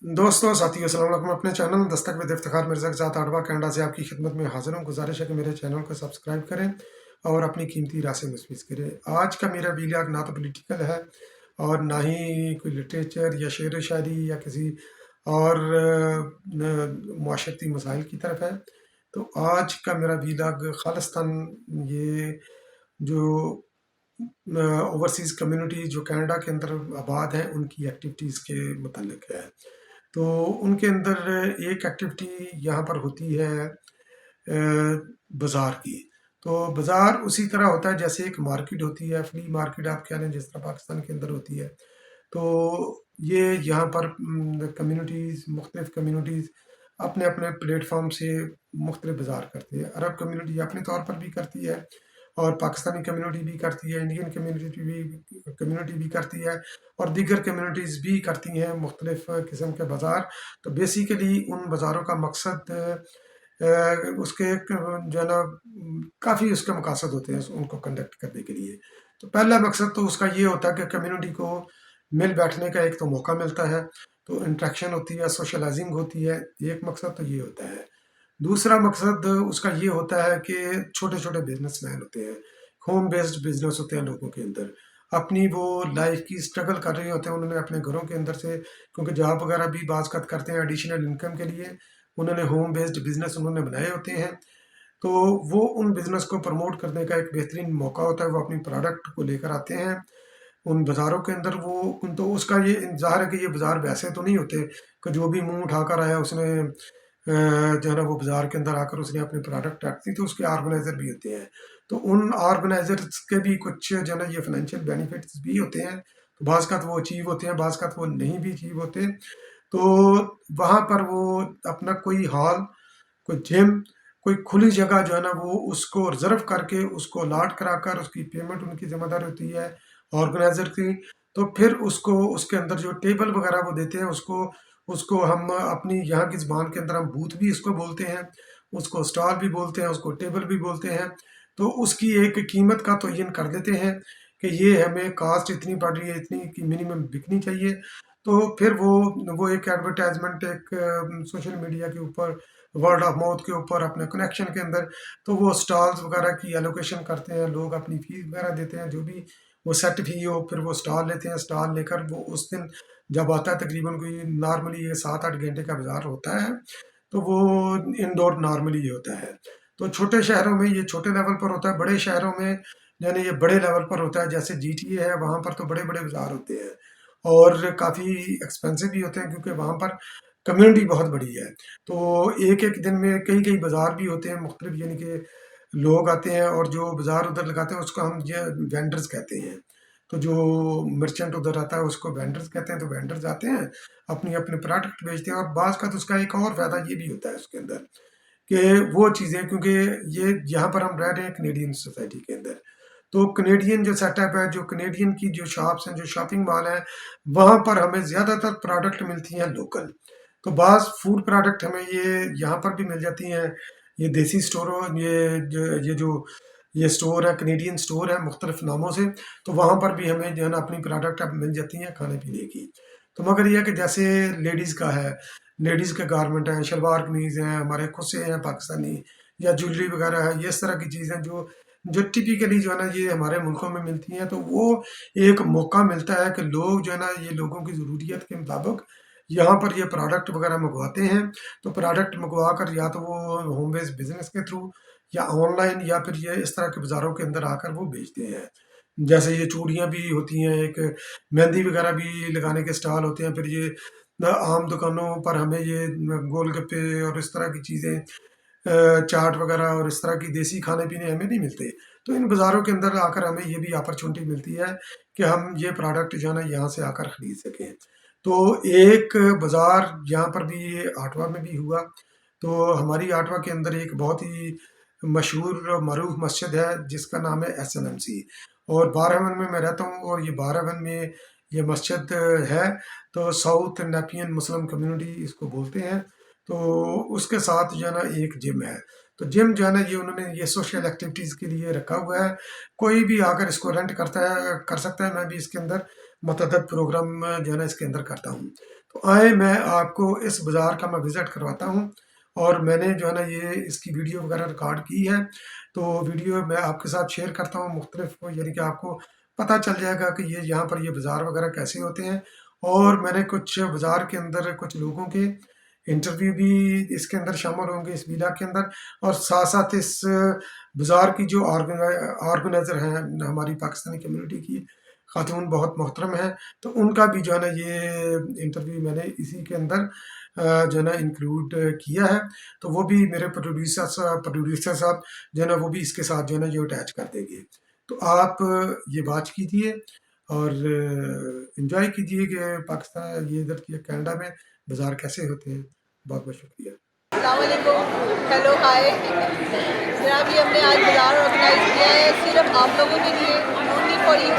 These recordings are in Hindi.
दोस्तों साथियों अस्सलाम वालेकुम। अपने चैनल दस्तक विद इफ्तिखार मिर्ज़ा के साथ आडवा कनाडा से आपकी खिदमत में हाजिर हूँ। गुजारिश है कि मेरे चैनल को सब्सक्राइब करें और अपनी कीमती राय से मुस्फिद करें। आज का मेरा वीडियो ना तो पॉलिटिकल है और ना ही कोई लिटरेचर या शेर व शायरी या किसी और माशरती मसाइल की तरफ है। तो आज का मेरा वीलॉग खालिस्तान ये जो ओवरसीज़ कम्युनिटी जो कनाडा के अंदर आबाद हैं उनकी एक्टिविटीज़ के मुतल्लिक है। तो उनके अंदर एक एक्टिविटी यहाँ पर होती है बाज़ार की। तो बाज़ार उसी तरह होता है जैसे एक मार्केट होती है, फ्ली मार्केट आप कह लें, जिस तरह पाकिस्तान के अंदर होती है। तो ये यहाँ पर कम्युनिटीज़, मुख्तलिफ़ कम्युनिटीज़ अपने अपने प्लेटफॉर्म से मुख्तलिफ बाज़ार करती है। अरब कम्युनिटी अपने तौर पर भी करती है और पाकिस्तानी कम्युनिटी भी करती है, इंडियन कम्युनिटी भी करती है और दीगर कम्युनिटीज़ भी करती हैं मुख्तलिफ़ किस्म के बाज़ार। तो बेसिकली उन बाज़ारों का मकसद उसके जो है ना काफ़ी उसके मकासद होते हैं उनको कंडक्ट करने के लिए। तो पहला मकसद तो उसका ये होता है कि कम्युनिटी को मिल बैठने का एक तो मौका मिलता है, तो इंट्रैक्शन होती है, सोशलाइजिंग होती है। एक मकसद तो ये होता है। दूसरा मकसद उसका ये होता है कि छोटे छोटे बिजनेसमैन होते हैं, होम बेस्ड बिजनेस होते हैं लोगों के अंदर, अपनी वो लाइफ की स्ट्रगल कर रहे होते हैं उन्होंने अपने घरों के अंदर से, क्योंकि जॉब वगैरह भी बाज़ करते हैं एडिशनल इनकम के लिए। उन्होंने होम बेस्ड बिजनेस उन्होंने बनाए होते हैं। तो वो उन बिजनेस को प्रमोट करने का एक बेहतरीन मौका होता है। वो अपनी प्रोडक्ट को लेकर आते हैं उन बाज़ारों के अंदर। वो तो उसका ये ज़ाहिर है कि ये बाज़ार वैसे तो नहीं होते कि जो भी मुंह उठाकर आया उसने जो है ना वो बाज़ार के अंदर आकर उसने अपनी प्रोडक्ट रख दी। तो उसके ऑर्गेनाइज़र भी होते हैं। तो उन ऑर्गेनाइजर्स के भी कुछ जो है ना ये फाइनेंशियल बेनिफिट्स भी होते हैं। तो बाज़ वो अचीव होते हैं, बाज़ वो नहीं भी अचीव होते। तो वहाँ पर वो अपना कोई हॉल, कोई जिम, कोई खुली जगह जो है ना वो उसको रिजर्व करके उसको अलॉट कराकर उसकी पेमेंट उनकी जिम्मेदारी होती है ऑर्गेनाइजर की। तो फिर उसको उसके अंदर जो टेबल वगैरह वो देते हैं उसको उसको हम अपनी यहाँ की ज़बान के अंदर हम बूथ भी इसको बोलते हैं, उसको स्टॉल भी बोलते हैं, उसको टेबल भी बोलते हैं। तो उसकी एक कीमत का तयन कर देते हैं कि ये हमें कास्ट इतनी पड़ रही है, इतनी की मिनिमम बिकनी चाहिए। तो फिर वो एक एडवर्टाइजमेंट एक सोशल मीडिया के ऊपर, वर्ड ऑफ माउथ के ऊपर, अपने कनेक्शन के अंदर, तो वो स्टॉल्स वगैरह की एलोकेशन करते हैं। लोग अपनी फीस वगैरह देते हैं, जो भी वो सेट फी हो, फिर वो स्टॉल लेते हैं। स्टॉल लेकर वो उस दिन जब आता है, तकरीबन कोई नॉर्मली ये 7-8 घंटे का बाजार होता है, तो वो इंडोर नॉर्मली ये होता है। तो छोटे शहरों में ये छोटे लेवल पर होता है, बड़े शहरों में यानी ये बड़े लेवल पर होता है। जैसे GTA है, वहाँ पर तो बड़े बड़े बाजार होते हैं और काफ़ी एक्सपेंसिव भी होते हैं, क्योंकि वहाँ पर कम्युनिटी बहुत बड़ी है। तो एक एक दिन में कई कई बाजार भी होते हैं मुख्तलिफ, यानी कि लोग आते हैं और जो बाजार उधर लगाते हैं उसको हम ये वेंडर्स कहते हैं। तो जो मर्चेंट उधर आता है उसको वेंडर्स कहते हैं। तो वेंडर्स आते हैं, अपनी अपने प्रोडक्ट बेचते हैं। और बाज़ का तो उसका एक और फ़ायदा ये भी होता है उसके अंदर कि वो चीज़ें, क्योंकि ये यहाँ पर हम रह रहे हैं कनेडियन सोसाइटी के अंदर, तो कनेडियन जो सेटअप है, जो कनेडियन की जो शॉप्स हैं, जो शॉपिंग मॉल हैं, वहाँ पर हमें ज़्यादातर प्रोडक्ट मिलती हैं लोकल। तो बाज़ फूड प्रोडक्ट हमें ये यहाँ पर भी मिल जाती हैं। ये देसी स्टोरों, ये स्टोर है, कनेडियन स्टोर है मुख्तलिफ नामों से। तो वहाँ पर भी हमें जो है ना अपनी प्रोडक्ट अब मिल जाती हैं खाने पीने की। तो मगर यह है कि जैसे लेडीज़ का है, लेडीज़ के गारमेंट हैं, शलवार कमीज़ हैं, हमारे खुद से हैं पाकिस्तानी, या ज्वेलरी वगैरह है, ये इस तरह की चीज़ें जो जो टिपिकली जो है ना ये हमारे मुल्कों में मिलती हैं। तो वो एक मौका मिलता है कि लोग जो है ना ये लोगों की ज़रूरियत के मुताबिक यहाँ पर ये प्रोडक्ट वगैरह मंगवाते हैं। तो प्रोडक्ट मंगवा कर या तो वो होम बेस्ड बिजनेस के थ्रू या ऑनलाइन या फिर ये इस तरह के बाज़ारों के अंदर आकर वो बेचते हैं। जैसे ये चूड़ियाँ भी होती हैं, एक मेहंदी वगैरह भी लगाने के स्टॉल होते हैं। फिर ये आम दुकानों पर हमें ये गोलगप्पे और इस तरह की चीज़ें, चाट वगैरह और इस तरह की देसी खाने-पीने हमें नहीं मिलते। तो इन बाज़ारों के अंदर आकर हमें ये भी अपॉर्चुनिटी मिलती है कि हम ये प्रोडक्ट जो है ना यहाँ से आकर ख़रीद सकें। तो एक बाज़ार यहाँ पर भी आटवा में भी हुआ। तो हमारी आटवा के अंदर एक बहुत ही मशहूर और मरूफ मस्जिद है जिसका नाम है SNMC, और बारावन में मैं रहता हूँ और ये बारावन में ये मस्जिद है। तो साउथ नेपियन मुस्लिम कम्युनिटी इसको बोलते हैं। तो उसके साथ जो है ना एक जिम है। तो जिम जो है ना ये उन्होंने ये सोशल एक्टिविटीज़ के लिए रखा हुआ है। कोई भी आकर इसको रेंट करता है, कर सकता है। मैं भी इसके अंदर मतअद्दद प्रोग्राम जो है ना इसके अंदर करता हूँ। तो आए मैं आपको इस बाज़ार का मैं विज़िट करवाता हूँ। और मैंने जो है ना ये इसकी वीडियो वगैरह रिकॉर्ड की है, तो वीडियो मैं आपके साथ शेयर करता हूँ मुख्तलिफ, यानी कि आपको पता चल जाएगा कि ये यहाँ पर ये बाज़ार वगैरह कैसे होते हैं। और मैंने कुछ बाज़ार के अंदर कुछ लोगों के इंटरव्यू भी इसके अंदर शामिल होंगे इस वीडियो के अंदर। और साथ साथ इस बाज़ार की जो ऑर्गेनाइज़र हैं हमारी पाकिस्तानी कम्युनिटी की खातून बहुत मोहतरम हैं, तो उनका भी जो है ना ये इंटरव्यू मैंने इसी के अंदर जो है ना इंक्लूड किया है। तो वो भी मेरे प्रोड्यूसर साहब जो है ना वो भी इसके साथ जो है ना ये अटैच कर देंगे। तो आप ये वॉच कीजिए और एंजॉय कीजिए कि पाकिस्तान ये इधर की कनाडा में बाज़ार कैसे होते हैं। बहुत बहुत शुक्रिया। अस्सलाम वालेकुम, हेलो हाय। जनाब ये हमने आज बाज़ार ऑर्गेनाइज़ किया है सिर्फ आप लोगों के लिए, ओनली फॉर यू।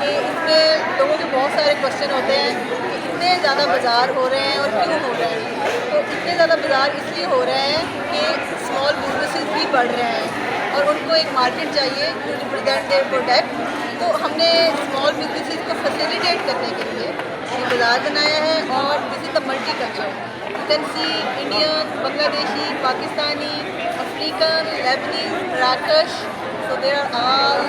कि इसमें लोगों के बहुत सारे क्वेश्चन होते हैं कि इतने ज़्यादा बाज़ार हो रहे हैं और क्यों हो रहे हैं। तो इतने ज़्यादा बाज़ार इसलिए हो रहे हैं कि स्मॉल बिजनेसेस भी बढ़ रहे हैं और उनको एक मार्केट चाहिए टू रिप्रेजेंट देयर प्रोडक्ट। तो हमने स्मॉल बिजनेसेस को फैसिलिटेट करने के लिए ये बाज़ार बनाया है। और this is the multi culture, you can see Indian, Bangladeshi, Pakistani, African, Lebanese, Marrakesh. So there are all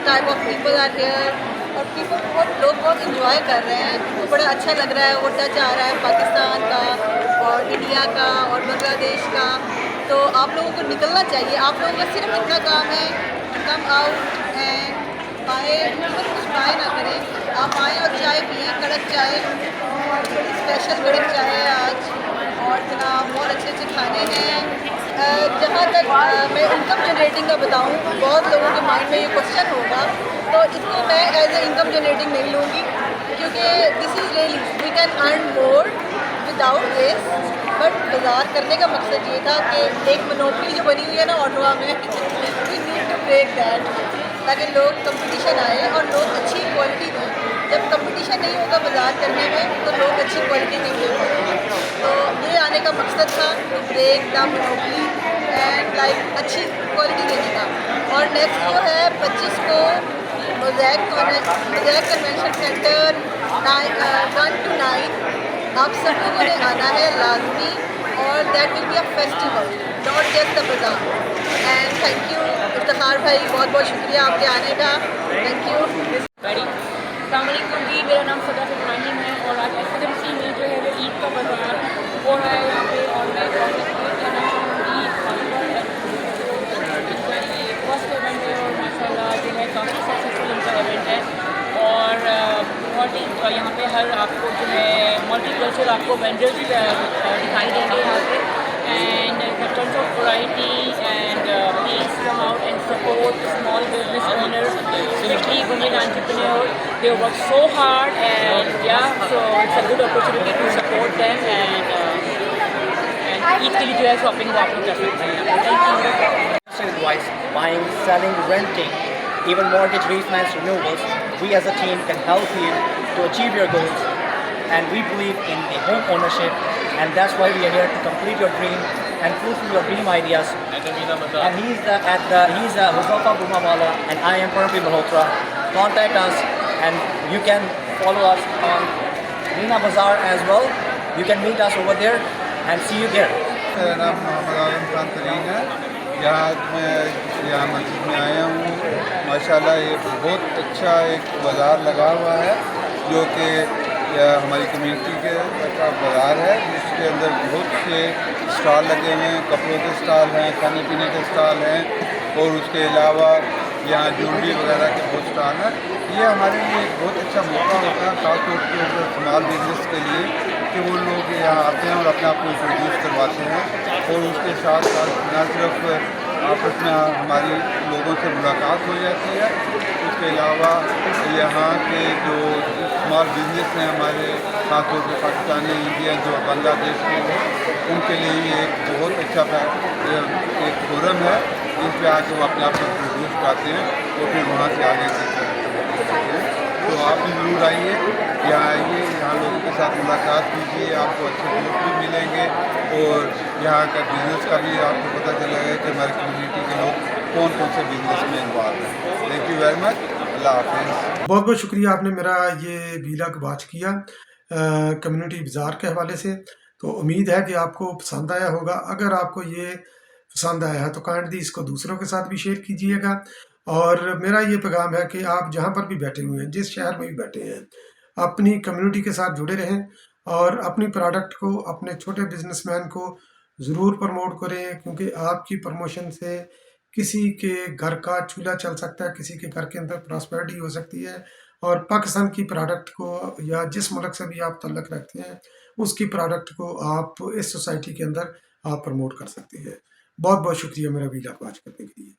type of people are here और people लोग बहुत इंजॉय कर रहे हैं। तो बड़ा अच्छा लग रहा है, वो टच आ रहा है पाकिस्तान का और इंडिया का और बांग्लादेश का। तो आप लोगों को निकलना चाहिए। आप लोगों का सिर्फ इतना काम है, कम आउट एंड बाय, कुछ बाय ना करें, आप आएँ और चाय पिए, कड़क चाय, बड़ी स्पेशल कड़क चाय है आज। और जनाब बहुत अच्छे अच्छे खाने हैं। जहाँ तक मैं इनकम जनरेटिंग का बताऊँ, बहुत लोगों के माइंड में ये क्वेश्चन होगा, तो इसको मैं एज ए इनकम जनरेटिंग नहीं लूँगी, क्योंकि this is really we can earn more without this. But बाज़ार करने का मकसद ये था कि एक मोनोपोली जो बनी हुई है ना ऑटोवा में, we need to break that, ताकि लोग कंपटीशन आए और लोग अच्छी क्वालिटी दें। जब कंपटीशन नहीं होगा बाज़ार करने में तो लोग अच्छी क्वालिटी नहीं दे पाएंगे। तो ये आने का मकसद था to break the monopoly and like अच्छी क्वालिटी देने का। और नेक्स्ट जो है 25 को मोज़ैक कन्वेंशन सेंटर 1 to 9 आप सब लोगों ने आना है लाजमी। और that will be a festival, not just the बाज़ार। एंड थैंक यू इफ्तिखार भाई, बहुत बहुत शुक्रिया आपके आने का, थैंक यू। अस्सलामुअलैकुम जी, मेरा नाम सदाकत इब्राहिम है और आज SMC में जो है वो ईद का बाज़ार हो रहा है यहाँ पे। और मैं कहना चाहूँगी ये फर्स्ट इवेंट है और माशाल्लाह जो है काफ़ी सक्सेसफुल इनका इवेंट है। और बहुत ही यहाँ पे हर आपको जो है मल्टीकल्चरल आपको वेंडर्स दिखाई देंगे यहाँ पे। And terms of variety and please come out and support small business owners, especially women entrepreneurs. They work so hard and yeah, so it's a good opportunity to support them and Eid के लिए जो है शॉपिंग आप लोग कर सकते हैं। Thank you. Advice, buying, selling, renting, even mortgage refinance renewals, we as a team can help you to achieve your goals, and we believe in the home ownership, and that's why we are here to complete your dream and fulfill your dream ideas. And he's Huzaifa Bumawala, and I am Parvi Malhotra. Contact us, and you can follow us on Meena Bazaar as well. You can meet us over there and see you there. मेरा नाम मोहम्मद आलम खान तरीन है। यहाँ मस्जिद में आया हूँ। माशाल्लाह ये बहुत अच्छा एक बाज़ार लगा हुआ है जो कि हमारी कम्युनिटी के का बाज़ार है, जिसके अंदर बहुत से स्टॉल लगे हुए हैं। कपड़ों के स्टॉल हैं, खाने पीने के स्टॉल हैं और उसके अलावा यहाँ ज्वेलरी वगैरह के बहुत स्टॉल हैं। ये हमारे लिए एक बहुत अच्छा मौका होता है खासतौर पर स्मॉल बिजनेस के लिए कि वो लोग यहाँ आते हैं और अपने आप को इंट्रोड्यूस करवाते हैं। और उसके साथ साथ न सिर्फ आपस में हमारी लोगों से मुलाकात हो जाती है, उसके अलावा यहाँ के जो स्मॉल बिजनेस हैं हमारे खासतौर पर पाकिस्तानी, इंडिया, जो बांग्लादेश के हैं, उनके लिए ये एक बहुत अच्छा एक फोरम है जिस पर आके वो अपने आप को इंट्रोड्यूस कराते हैं और फिर वहाँ से आगे करते हैं। तो आप भी ज़रूर आइए, यहाँ आइए, यहाँ लोगों के साथ मुलाकात कीजिए, आपको अच्छे दोस्त भी मिलेंगे और यहाँ का बिज़नेस का भी आपको पता चलेगा कि हमारी कम्युनिटी के लोग कौन कौन से बिज़नेस में इन्वॉल्व हैं। थैंक यू वेरी मच, अल्लाह हाफिज़। बहुत बहुत शुक्रिया, आपने मेरा ये वीलॉग वॉच किया। कम्युनिटी बाज़ार के हवाले से। तो उम्मीद है कि आपको पसंद आया होगा। अगर आपको ये पसंद आया है तो काइंडली इसको दूसरों के साथ भी शेयर कीजिएगा। और मेरा ये पैगाम है कि आप जहाँ पर भी बैठे हुए हैं, जिस शहर में भी बैठे हैं, अपनी कम्युनिटी के साथ जुड़े रहें और अपनी प्रोडक्ट को, अपने छोटे बिजनेसमैन को ज़रूर प्रमोट करें, क्योंकि आपकी प्रमोशन से किसी के घर का चूल्हा चल सकता है, किसी के घर के अंदर प्रॉस्पेरिटी हो सकती है। और पाकिस्तान की प्रोडक्ट को, या जिस मुल्क से भी आप तल्लुक़ रखते हैं, उसकी प्रोडक्ट को आप इस सोसाइटी के अंदर आप प्रमोट कर सकते हैं। बहुत बहुत शुक्रिया मेरा वीडियो को वॉच करने के लिए।